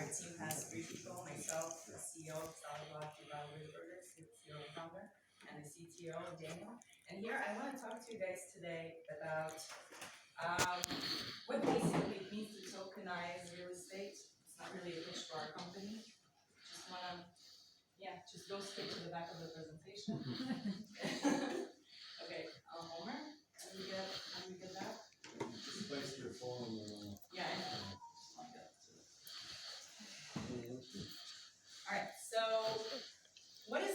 the team has Free Control, myself, the CEO of Salad Burgers, the CEO and founder, and the CTO, Daniel. And here I want to talk to you guys today about what basically it means to tokenize real estate. It's not really a pitch for our company. Just want to, just go straight to the back of the presentation. Okay, Homer, can we get that? Just place your phone. Yeah, I know. All right, so what is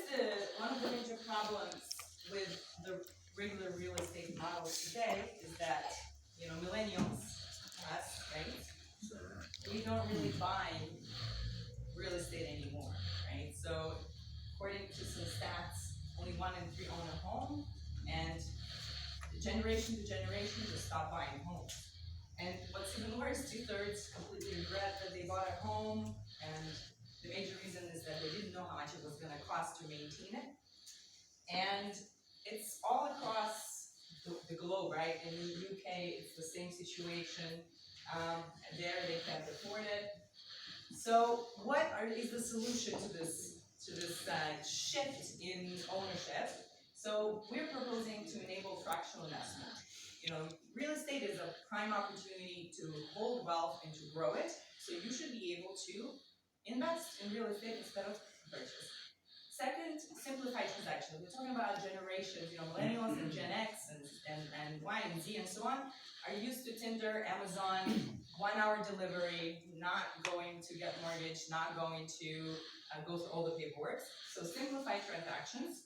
one of the major problems with the regular real estate model today is that, millennials, us, right? We don't really buy real estate anymore, right? So according to some stats, only 1 in 3 own a home, and generation to generation just stop buying homes. And what's even worse, 2/3 completely regret that they bought a home, and the major reason is that they didn't know how much it was going to cost to maintain it. And it's all across the globe, right? In the UK, it's the same situation. There, they can't afford it. So, what is the solution to this shift in ownership? So, we're proposing to enable fractional investment. Real estate is a prime opportunity to hold wealth and to grow it. So, you should be able to invest in real estate instead of purchase. Second, simplify transactions. We're talking about generations, millennials and Gen X and Y and Z and so on are used to Tinder, Amazon, 1-hour delivery, not going to get mortgage, not going to go through all the paperwork. So simplify transactions.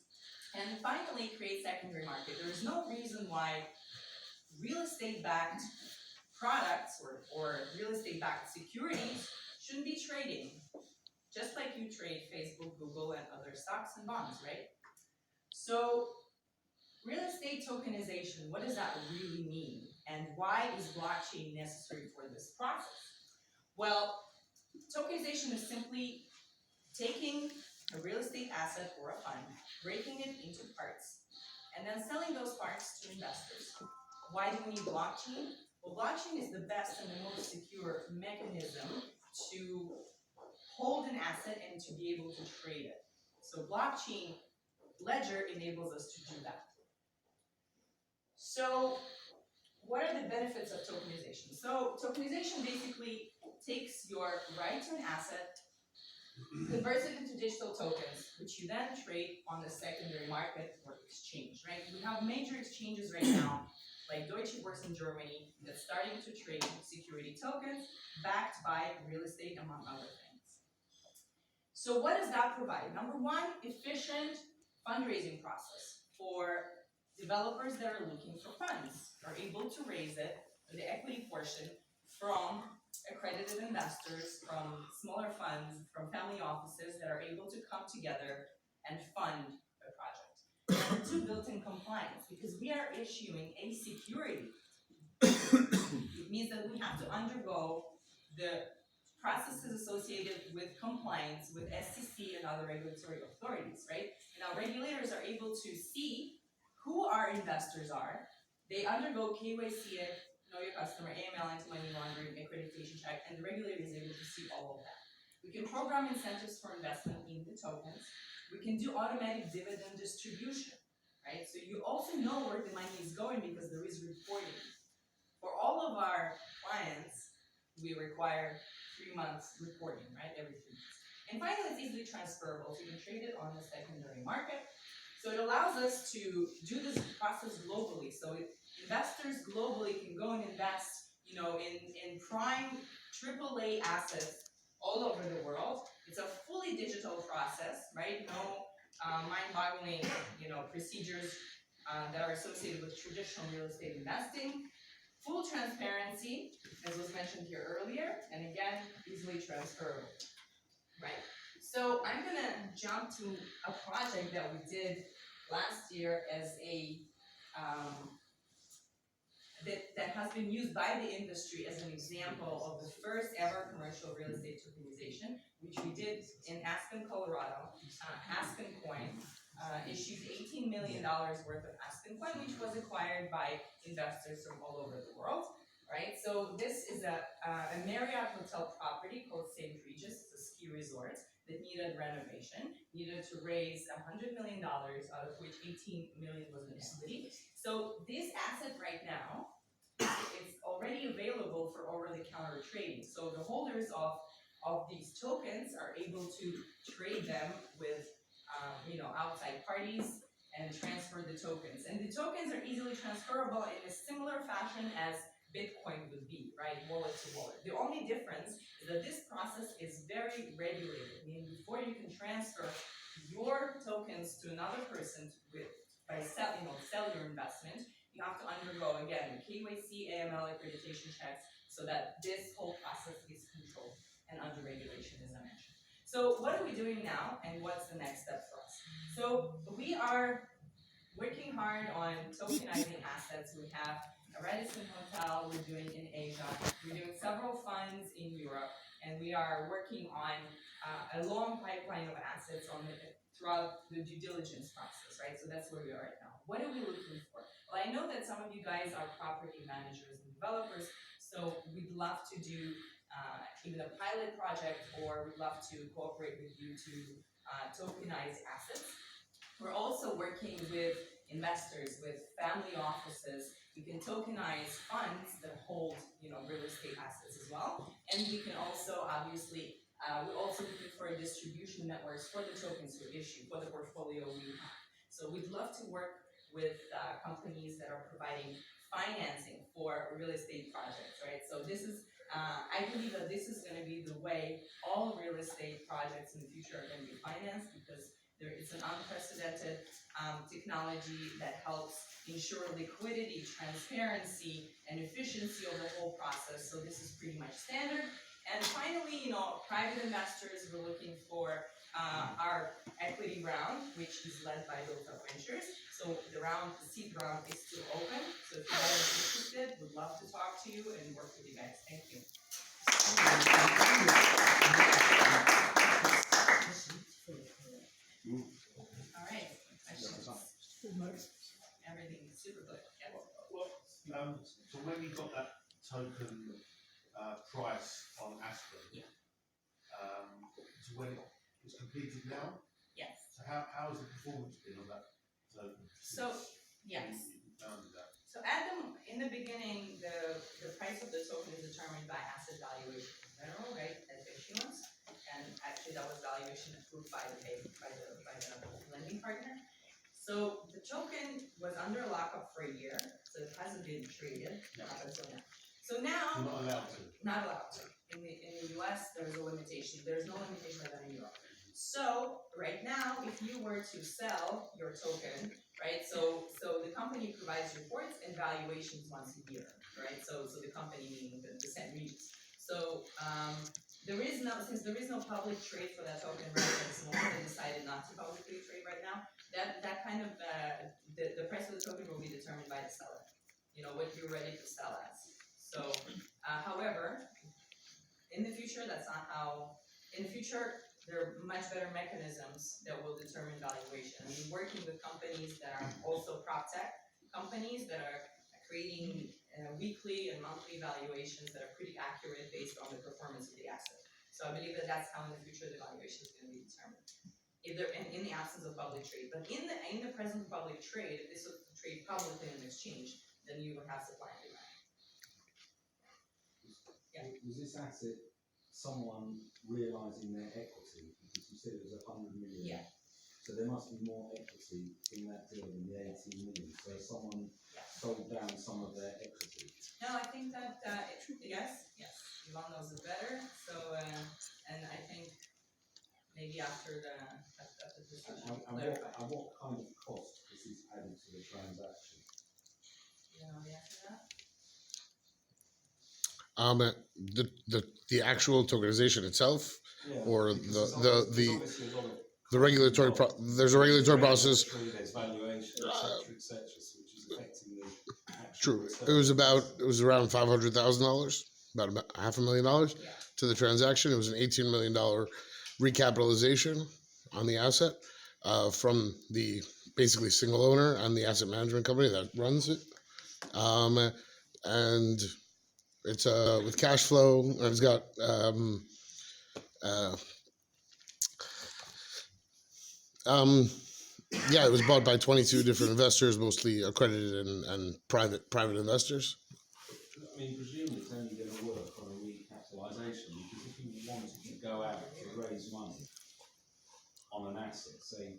And finally, create secondary market. There is no reason why real estate-backed products or real estate-backed securities shouldn't be trading. Just like you trade Facebook, Google, and other stocks and bonds, right? So, real estate tokenization, what does that really mean? And why is blockchain necessary for this process? Well, tokenization is simply taking a real estate asset or a fund, breaking it into parts, and then selling those parts to investors. Why do we need blockchain? Well, blockchain is the best and the most secure mechanism to hold an asset and to be able to trade it. So blockchain ledger enables us to do that. So what are the benefits of tokenization? So tokenization basically takes your right to an asset, converts it into digital tokens, which you then trade on the secondary market or exchange, right? We have major exchanges right now, like Deutsche Börse in Germany, that's starting to trade security tokens backed by real estate, among other things. So what does that provide? Number one, efficient fundraising process for developers that are looking for funds, are able to raise it, the equity portion, from accredited investors, from smaller funds, from family offices that are able to come together and fund a project. Number two, built-in compliance, because we are issuing a security. It means that we have to undergo the processes associated with compliance with SEC and other regulatory authorities, right? Now, regulators are able to see who our investors are. They undergo KYC, know your customer, AML, anti-money laundering, accreditation check, and the regulator is able to see all of that. We can program incentives for investment in the tokens. We can do automatic dividend distribution, right? So you also know where the money is going because there is reporting. For all of our clients, we require 3 months reporting, right? Every 3 months. And finally, it's easily transferable. So you can trade it on the secondary market. So it allows us to do this process globally. So investors globally can go and invest, in prime AAA assets all over the world. It's a fully digital process, right? No mind-boggling, procedures that are associated with traditional real estate investing. Full transparency, as was mentioned here earlier, and again, easily transferable, right? So I'm gonna jump to a project that we did last year as that has been used by the industry as an example of the first ever commercial real estate tokenization, which we did in Aspen, Colorado. Aspen Coin issued $18 million worth of Aspen Coin, which was acquired by investors from all over the world. Right, so this is a Marriott hotel property called St. Regis resort that needed renovation, needed to raise $100 million, out of which 18 million was in equity. So this asset right now is already available for over-the-counter trading. So the holders of these tokens are able to trade them with outside parties and transfer the tokens. And the tokens are easily transferable in a similar fashion as Bitcoin would be, right? Wallet to wallet. The only difference is that this process is very regulated, meaning before you can transfer your tokens to another person by sell your investment, you have to undergo again KYC, AML accreditation checks, so that this whole process is controlled and under regulation, as I mentioned. So what are we doing now, and what's the next step for us? So we are working hard on tokenizing assets. We have a Radisson Hotel we're doing in Asia. We're doing several funds in Europe, and we are working on a long pipeline of assets throughout the due diligence process, right? So that's where we are right now. What are we looking for? Well, I know that some of you guys are property managers and developers, so we'd love to do even a pilot project, or we'd love to cooperate with you to tokenize assets. We're also working with investors, with family offices. We can tokenize funds that hold, real estate assets as well. And we can also, obviously, we're also looking for a distribution networks for the tokens we issue, for the portfolio we have. So we'd love to work with companies that are providing financing for real estate projects, right? So this is, I believe that this is going to be the way all real estate projects in the future are going to be financed, because there is an unprecedented technology that helps ensure liquidity, transparency, and efficiency of the whole process. So this is pretty much standard. And finally, private investors, we're looking for our equity round, which is led by Built Up Ventures. So the seed round is still open. So if you guys are interested, we'd love to talk to you and work with you guys. Thank you. All right. Questions? Everything is super good. Yeah. So when you got that token price on Aspen, so when it's completed now, Yes. so how has the performance been on that token? So, yes. You founded that. So in the beginning, the price of the token is determined by asset valuation in general, right, at issuance, and actually that was valuation approved by the lending partner. So the token was under lockup for a year, so it hasn't been traded up until now. So now, You're not allowed to. not allowed to. In the US, there's a limitation. There's no limitation like that in Europe. So right now, if you were to sell your token, right? So the company provides reports and valuations once a year, right? So the company, meaning the St. Regis. So since there is no public trade for that token right at this moment, they decided not to publicly trade right now. That kind of the price of the token will be determined by the seller. What you're ready to sell as. So, however, in the future, that's not how. In the future, there are much better mechanisms that will determine valuation. I mean, working with companies that are also prop tech companies that are creating weekly and monthly valuations that are pretty accurate based on the performance of the asset. So I believe that that's how in the future the valuation is going to be determined. If they're in the absence of public trade, but in the present of public trade, if this was to trade publicly in an exchange, then you would have supply and demand. Yeah. Was this asset someone realising their equity? Because you said it was 100 million. Yeah. So there must be more equity in that deal than the 18 million. So someone sold down some of their equity. No, I think that yes, Ivan knows it better. So and I think maybe after the discussion, clarify. And what kind of cost is this added to the transaction? You know the answer to that? The actual tokenization itself, Yeah. or Because the obviously a lot of regulatory there's a regulatory process. There's valuation, etc., which is affecting the actual True. return. It was around $500,000, about $500,000 Yeah. to the transaction. It was an $18 million recapitalization on the asset from the basically single owner and the asset management company that runs it. And it's with cash flow, and it's got Yeah, it was bought by 22 different investors, mostly accredited and private investors. I mean, presumably it's only going to work on a recapitalisation, because if you wanted to go out to raise money on an asset, say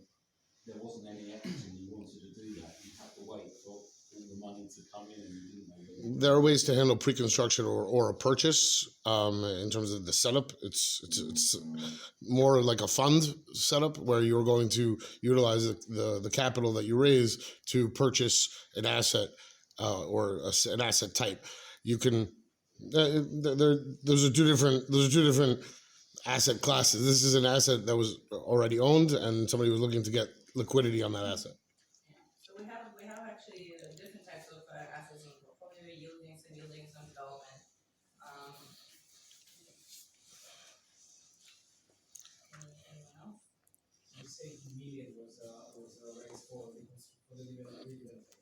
there wasn't any equity and you wanted to do that, you'd have to wait for all the money to come in and you didn't know whether. There are ways to handle pre-construction or a purchase. In terms of the setup, it's more like a fund setup where you're going to utilize the capital that you raise to purchase an asset an asset type. You can those are two different asset classes. This is an asset that was already owned, and somebody was looking to get liquidity on that asset. So we have actually different types of assets in the portfolio, yielding, some development. Anyone else? You say 2 million was raised for the development.